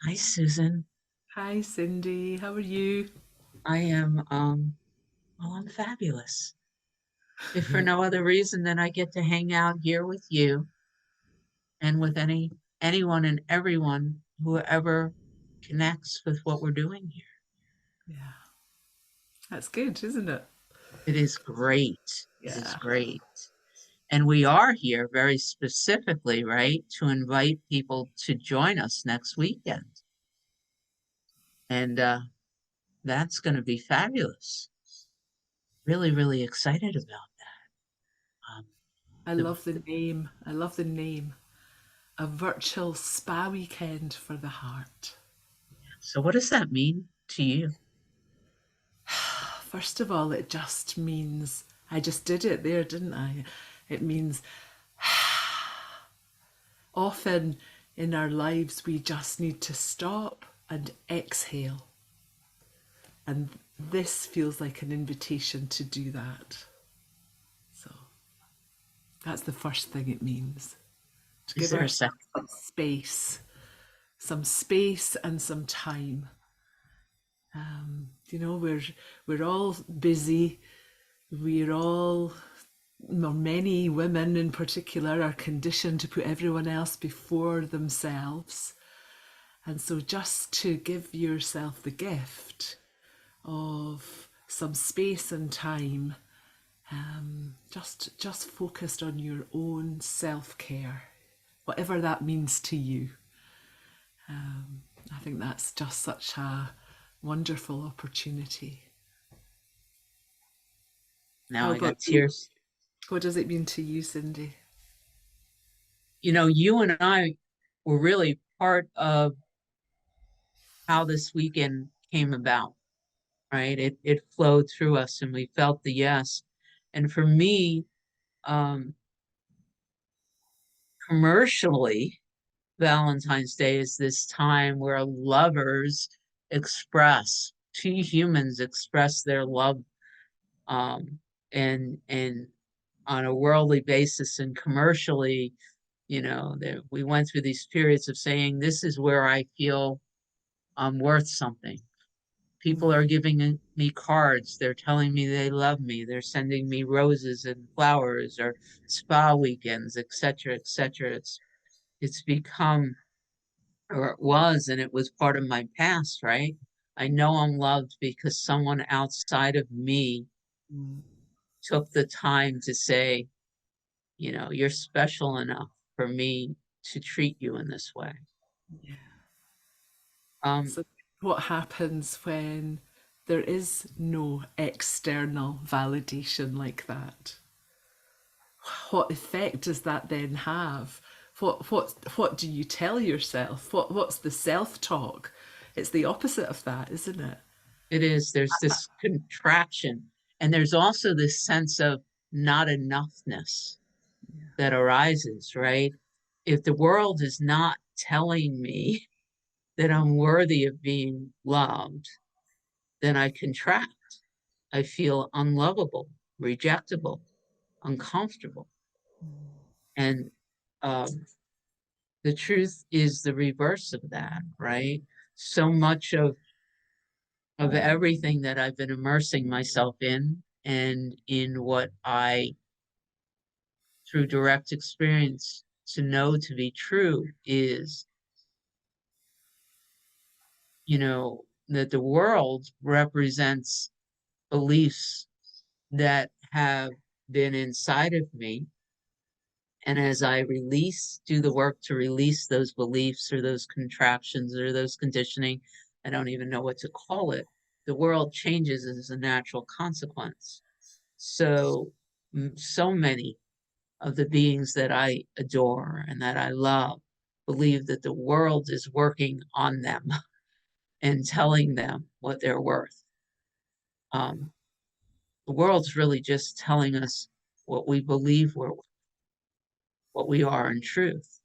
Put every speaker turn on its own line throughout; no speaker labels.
Hi, Susan.
Hi, Cindy. How are you?
I am, I'm fabulous. If for no other reason than I get to hang out here with you and with anyone and everyone whoever connects with what we're doing here.
Yeah, that's good, isn't it?
It is great. It is
Yeah.
great. And we are here very specifically, right, to invite people to join us next weekend. And that's going to be fabulous. Really, really excited about that.
I
The,
love the name. I love the name. A virtual spa weekend for the heart.
so what does that mean to you?
First of all, it just means I just did it there, didn't I? It means often in our lives we just need to stop and exhale. And this feels like an invitation to do that. So that's the first thing it means. To
Is
give
there a
ourselves
second?
some space and some time. We're all busy. We're all, or many women in particular, are conditioned to put everyone else before themselves. And so, just to give yourself the gift of some space and time, just focused on your own self care, whatever that means to you. I think that's just such a wonderful opportunity.
Now
How
I
about
got
you?
tears.
What does it mean to you, Cindy?
You and I were really part of how this weekend came about, right? It flowed through us and we felt the yes. And for me, um, commercially, Valentine's Day is this time where lovers express, two humans express their love, um, and on a worldly basis and commercially, that we went through these periods of saying, this is where I feel I'm worth something. People are giving me cards. They're telling me they love me. They're sending me roses and flowers or spa weekends, etc., etc. It's become, or it was, and it was part of my past, right? I know I'm loved because someone outside of me
Mm,
took the time to say, you're special enough for me to treat you in this way.
yeah.
Um,
So, what happens when there is no external validation like that? What effect does that then have? What do you tell yourself? What's the self-talk? It's the opposite of that, isn't it?
there's this contraction, and there's also this sense of not enoughness that arises, right? If the world is not telling me that I'm worthy of being loved, then I contract. I feel unlovable, rejectable, uncomfortable. And um, the truth is the reverse of that, right? So much of everything that I've been immersing myself in and in what I, through direct experience, to know to be true is, that the world represents beliefs that have been inside of me. And as I do the work to release those beliefs or those contractions or those conditioning, I don't even know what to call it, the world changes as a natural consequence. So, so many of the beings that I adore and that I love believe that the world is working on them and telling them what they're worth. Um, the world's really just telling us what we believe we're, what we are in truth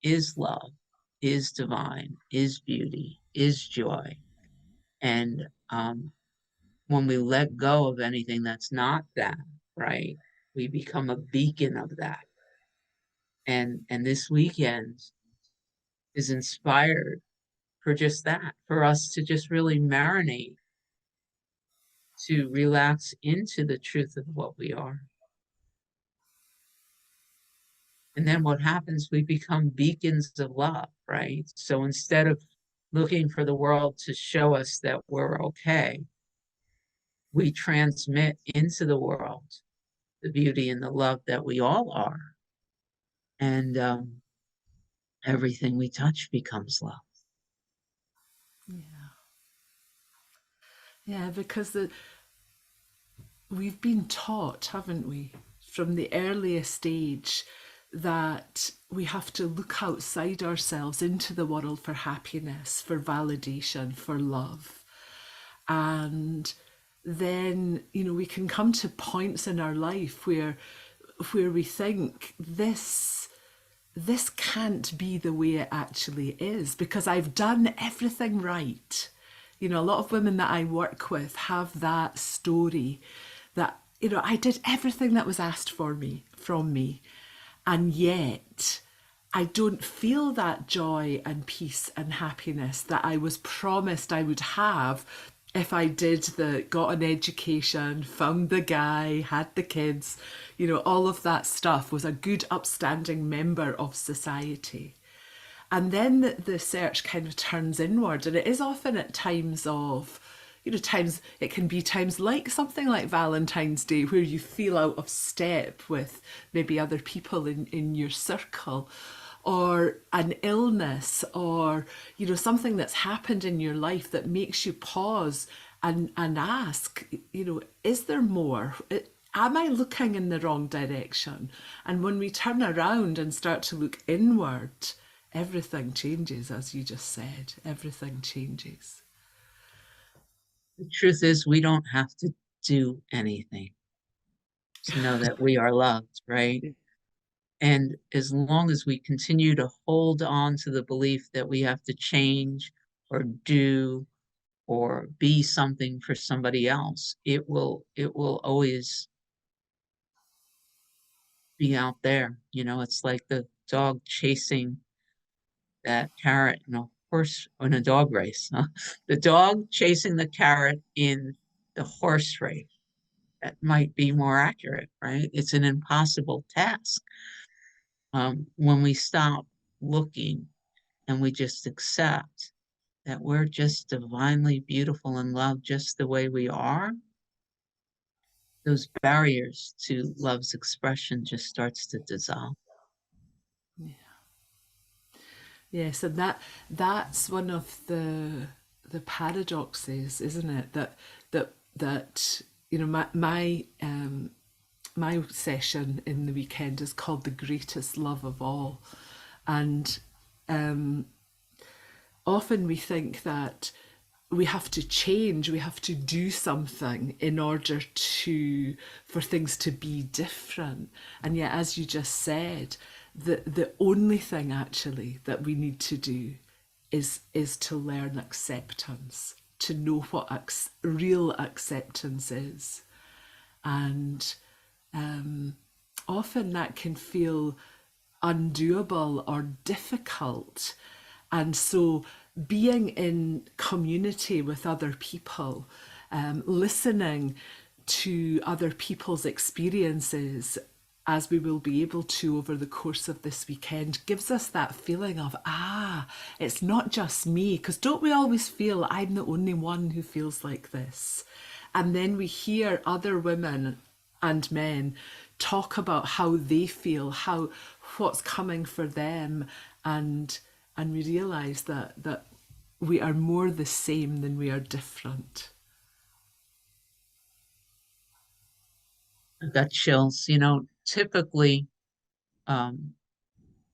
is love, is divine, is beauty, is joy. And when we let go of anything that's not that, right, we become a beacon of that. And this weekend is inspired. for just that, for us to just really marinate, to relax into the truth of what we are. And then what happens, we become beacons of love, right? So instead of looking for the world to show us that we're okay, we transmit into the world the beauty and the love that we all are. And everything we touch becomes love.
Yeah. Yeah, because we've been taught, haven't we, from the earliest age that we have to look outside ourselves into the world for happiness, for validation, for love. And then, we can come to points in our life where we think this can't be the way it actually is because I've done everything right. A lot of women that I work with have that story that, I did everything that was asked from me, and yet I don't feel that joy and peace and happiness that I was promised I would have if I got an education, found the guy, had the kids, all of that stuff, was a good, upstanding member of society. And then the search kind of turns inward, and it is often at times of, it can be times like something like Valentine's Day where you feel out of step with maybe other people in your circle, or an illness, or something that's happened in your life that makes you pause and ask, is there more? Am I looking in the wrong direction? And when we turn around and start to look inward, everything changes. As you just said, everything changes.
The truth is, we don't have to do anything to know that we are loved, right? And as long as we continue to hold on to the belief that we have to change or do or be something for somebody else, it will always be out there. It's like the dog chasing that carrot in a horse in a dog race. Huh? The dog chasing the carrot in the horse race. That might be more accurate, right? It's an impossible task. When we stop looking and we just accept that we're just divinely beautiful and loved just the way we are, those barriers to love's expression just starts to dissolve.
Yes, and that's one of the paradoxes, isn't it? That my session in the weekend is called the greatest love of all, and often we think that we have to change, we have to do something in order for things to be different. And yet, as you just said, the only thing actually that we need to do is to learn acceptance, to know what real acceptance is. And often that can feel undoable or difficult. And so being in community with other people, listening to other people's experiences, as we will be able to over the course of this weekend, gives us that feeling of, it's not just me. Because don't we always feel I'm the only one who feels like this? And then we hear other women and men talk about how they feel, what's coming for them, and we realise that we are more the same than we are different.
I've got chills. Typically, um,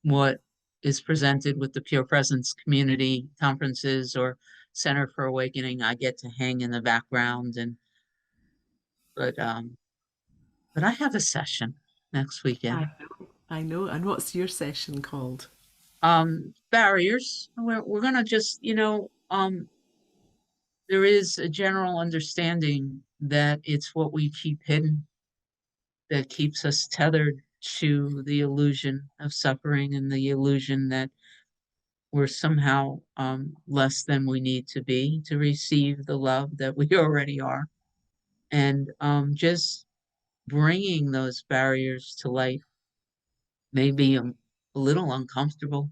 what is presented with the Pure Presence community conferences or Center for Awakening, I get to hang in the background, but um, but I have a session next weekend.
I know. And what's your session called?
Barriers. We're gonna just, there is a general understanding that it's what we keep hidden that keeps us tethered to the illusion of suffering and the illusion that we're somehow less than we need to be to receive the love that we already are. And just bringing those barriers to light may be a little uncomfortable,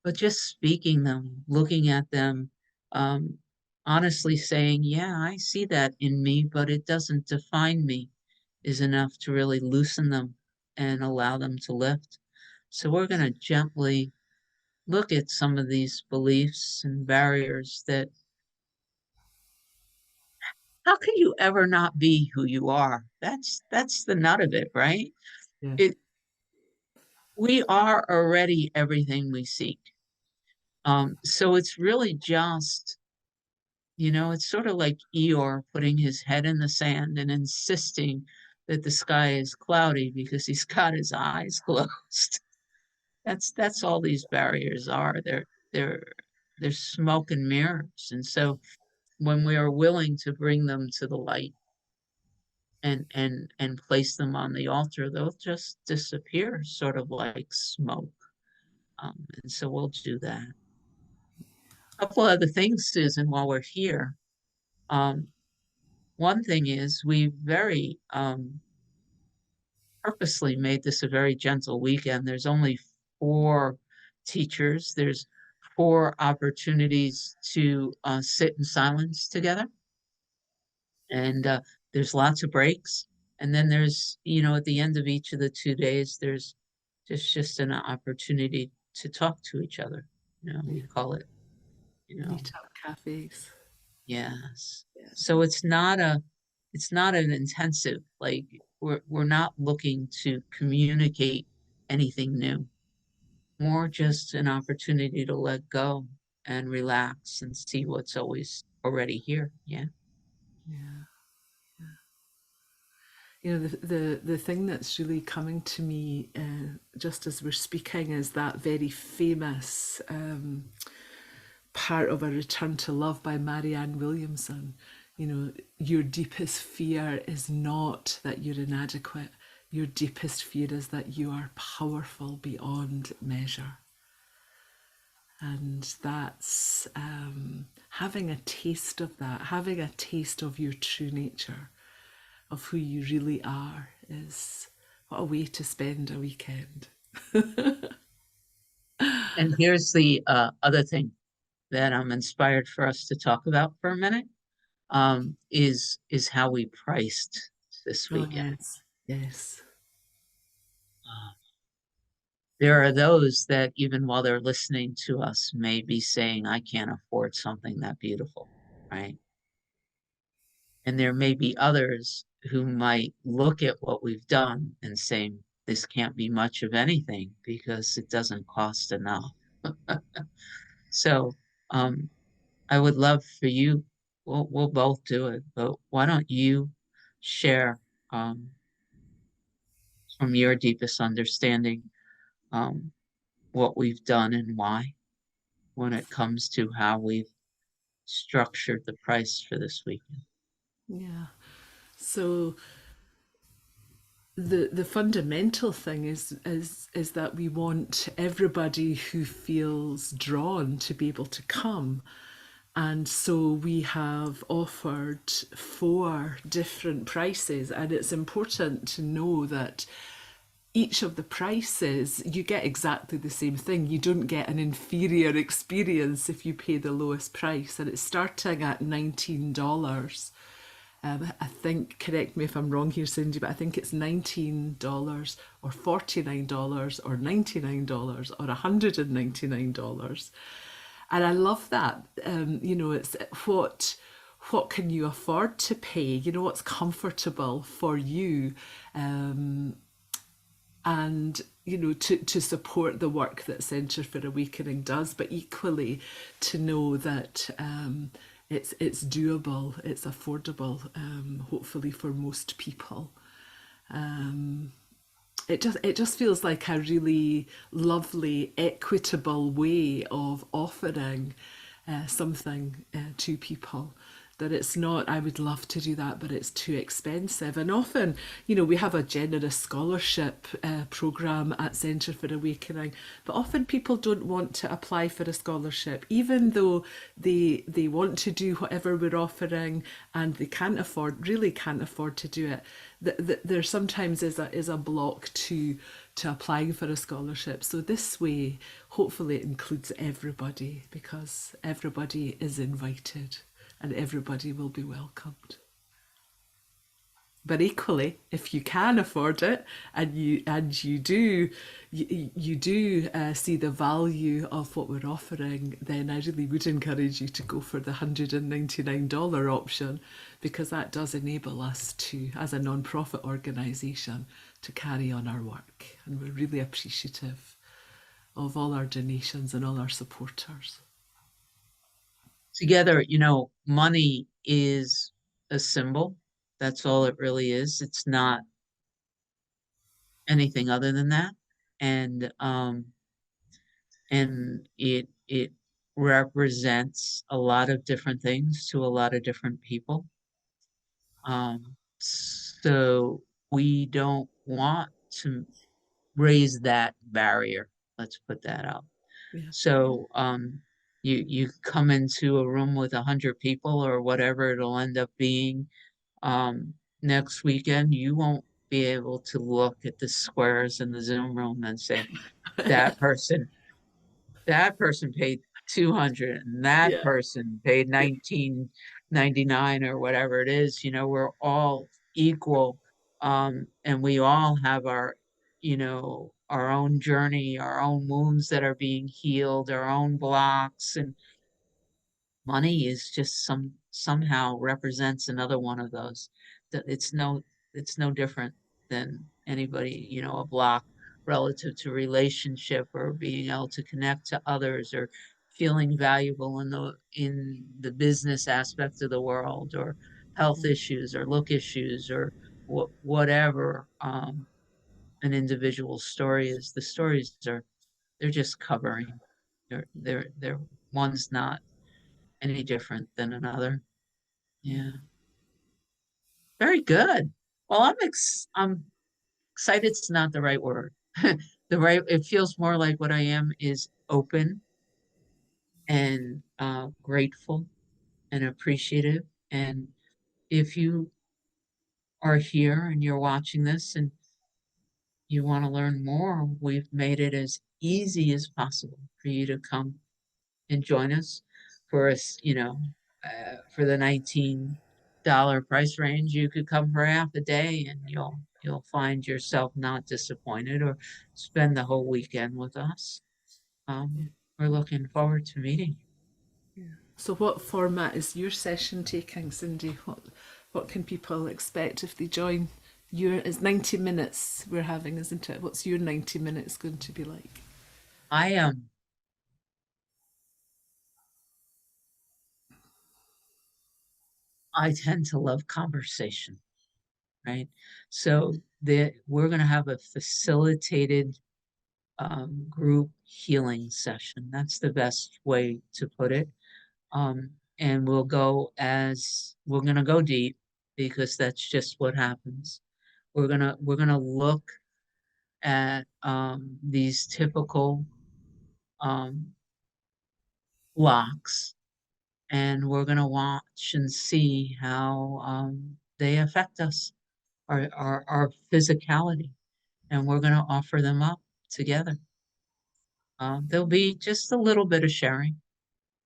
but just speaking them, looking at them, um, honestly saying, yeah, I see that in me, but it doesn't define me, is enough to really loosen them and allow them to lift. So we're going to gently look at some of these beliefs and barriers that how can you ever not be who you are? That's the nut of it, right?
Yeah.
It we are already everything we seek. So it's really just, it's sort of like Eeyore putting his head in the sand and insisting that the sky is cloudy because he's got his eyes closed. That's all these barriers are. They're they're smoke and mirrors. And so when we are willing to bring them to the light and place them on the altar, they'll just disappear, sort of like smoke. And so we'll do that. A couple other things, Susan, while we're here. Um, One thing is we very purposely made this a very gentle weekend. There's only four teachers. There's four opportunities to sit in silence together, and there's lots of breaks. And then there's, at the end of each of the 2 days, there's just an opportunity to talk to each other. We
Yeah.
call it, you know,
Meet up cafes.
yes.
Yeah.
So it's not an intensive, like we're not looking to communicate anything new. More just an opportunity to let go and relax and see what's always already here. Yeah.
Yeah. The thing that's really coming to me just as we're speaking is that very famous part of A Return to Love by Marianne Williamson. Your deepest fear is not that you're inadequate. Your deepest fear is that you are powerful beyond measure. And that's having a taste of that, having a taste of your true nature, of who you really are, is what a way to spend a weekend.
And here's the other thing that I'm inspired for us to talk about for a minute, is how we priced this
Oh,
weekend.
yes, yes.
Uh, there are those that even while they're listening to us may be saying, I can't afford something that beautiful, right? And there may be others who might look at what we've done and say, this can't be much of anything because it doesn't cost enough. So um, I would love for you, we'll both do it, but why don't you share um, from your deepest understanding um, what we've done and why when it comes to how we've structured the price for this weekend.
Yeah. So the fundamental thing is that we want everybody who feels drawn to be able to come. And so we have offered four different prices, and it's important to know that each of the prices, you get exactly the same thing. You don't get an inferior experience if you pay the lowest price, and it's starting at $19. I think, correct me if I'm wrong here, Cyndi, but I think it's $19 or $49 or $99 or $199. And I love that. It's what can you afford to pay? What's comfortable for you, and to support the work that Centre for Awakening does, but equally to know that it's doable, it's affordable, hopefully for most people. It just feels like a really lovely, equitable way of offering something to people that it's not, I would love to do that, but it's too expensive. And often, you know, we have a generous scholarship programme at Centre for Awakening, but often people don't want to apply for a scholarship, even though they want to do whatever we're offering and they can't afford, really can't afford to do it. There sometimes is a block to applying for a scholarship. So this way, hopefully it includes everybody because everybody is invited and everybody will be welcomed. But equally, if you can afford it and you do see the value of what we're offering, then I really would encourage you to go for the $199 option because that does enable us to, as a non-profit organisation, to carry on our work. And we're really appreciative of all our donations and all our supporters.
Together, money is a symbol. That's all it really is. It's not anything other than that. And it represents a lot of different things to a lot of different people. So we don't want to raise that barrier. Let's put that out.
Yeah.
So you come into a room with 100 people or whatever it'll end up being next weekend, you won't be able to look at the squares in the Zoom room and say, that person, that person paid 200 and that
Yeah.
person paid 19.99 or whatever it is. We're all equal. And we all have our own journey, our own wounds that are being healed, our own blocks, and money is just somehow represents another one of those. That it's no different than anybody, a block relative to relationship or being able to connect to others or feeling valuable in the business aspect of the world or health issues or look issues or whatever an individual story is. The stories they're just covering. They're one's not any different than another. Yeah. Very good. Well, I'm excited. It's not the right word. It feels more like what I am is open and grateful and appreciative. And if you are here and you're watching this and you want to learn more, we've made it as easy as possible for you to come and join us for us, for the $19 price range. You could come for half a day and you'll find yourself not disappointed or spend the whole weekend with us. We're looking forward to meeting you.
So, what format is your session taking, Cyndi? What can people expect if they join? It's 90 minutes we're having, isn't it? What's your 90 minutes going to be like?
I am. I tend to love conversation, right? So we're going to have a facilitated group healing session. That's the best way to put it. And we're gonna go deep because that's just what happens. We're gonna look at these typical um, blocks, and we're gonna watch and see how they affect us, our physicality, and we're gonna offer them up together. There'll be just a little bit of sharing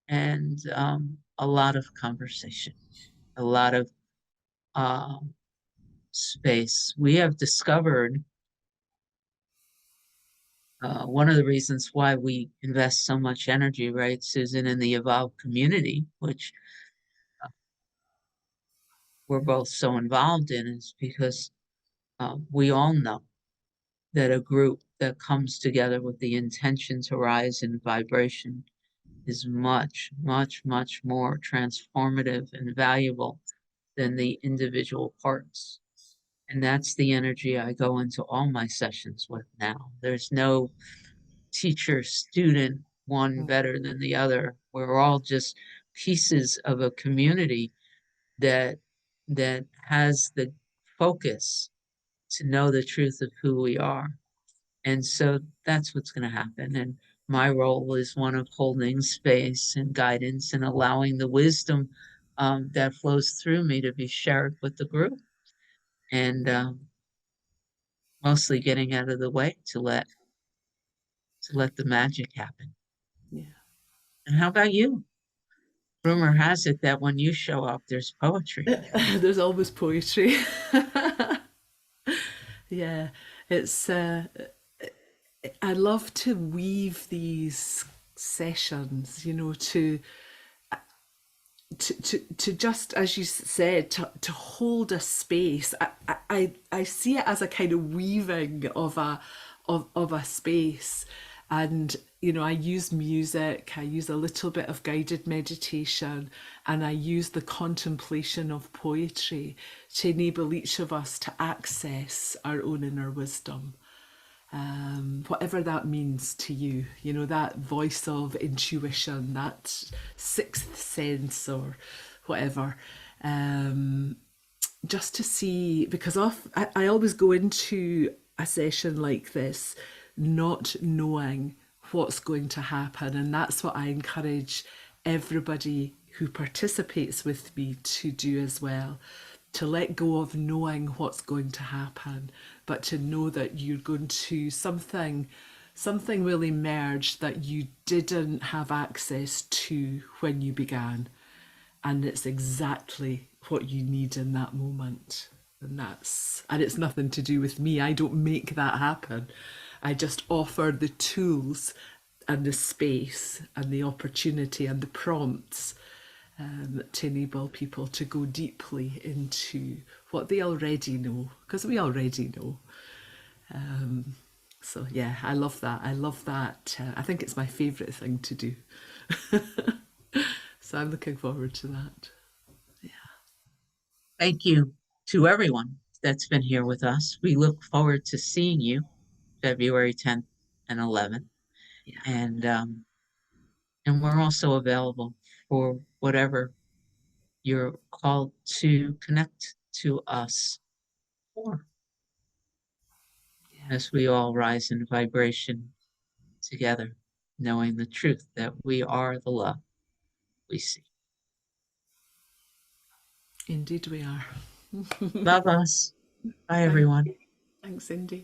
and a lot of conversation, a lot of uh, space. We have discovered one of the reasons why we invest so much energy, right, Susan, in the evolved community, which we're both so involved in, is because we all know that a group that comes together with the intention to rise in vibration is much, much, much more transformative and valuable than the individual parts. And that's the energy I go into all my sessions with now. There's no teacher, student, one better than the other. We're all just pieces of a community that that has the focus to know the truth of who we are. And so that's what's going to happen. And my role is one of holding space and guidance and allowing the wisdom that flows through me to be shared with the group, and mostly getting out of the way to let the magic happen.
Yeah.
And how about you? Rumor has it that when you show up, there's poetry.
There's always poetry. Yeah, it's I love to weave these sessions, to just as you said, to hold a space. I see it as a kind of weaving of a space. And I use music, I use a little bit of guided meditation, and I use the contemplation of poetry to enable each of us to access our own inner wisdom, whatever that means to you, that voice of intuition, that sixth sense or whatever. Just to see, because I always go into a session like this not knowing what's going to happen. And that's what I encourage everybody who participates with me to do as well, to let go of knowing what's going to happen, but to know that you're going to something will emerge that you didn't have access to when you began, and it's exactly what you need in that moment. And it's nothing to do with me. I don't make that happen. I just offer the tools and the space and the opportunity and the prompts, to enable people to go deeply into what they already know, because we already know. So yeah, I love that. I love that. I think it's my favourite thing to do. So I'm looking forward to that. Yeah.
Thank you to everyone that's been here with us. We look forward to seeing you February 10th and 11th.
Yeah.
And we're also available for whatever you're called to connect to us for,
Yeah.
as we all rise in vibration together, knowing the truth that we are the love we see.
Indeed we are.
Love us. Bye,
Thank
everyone.
you. Thanks, Cindy.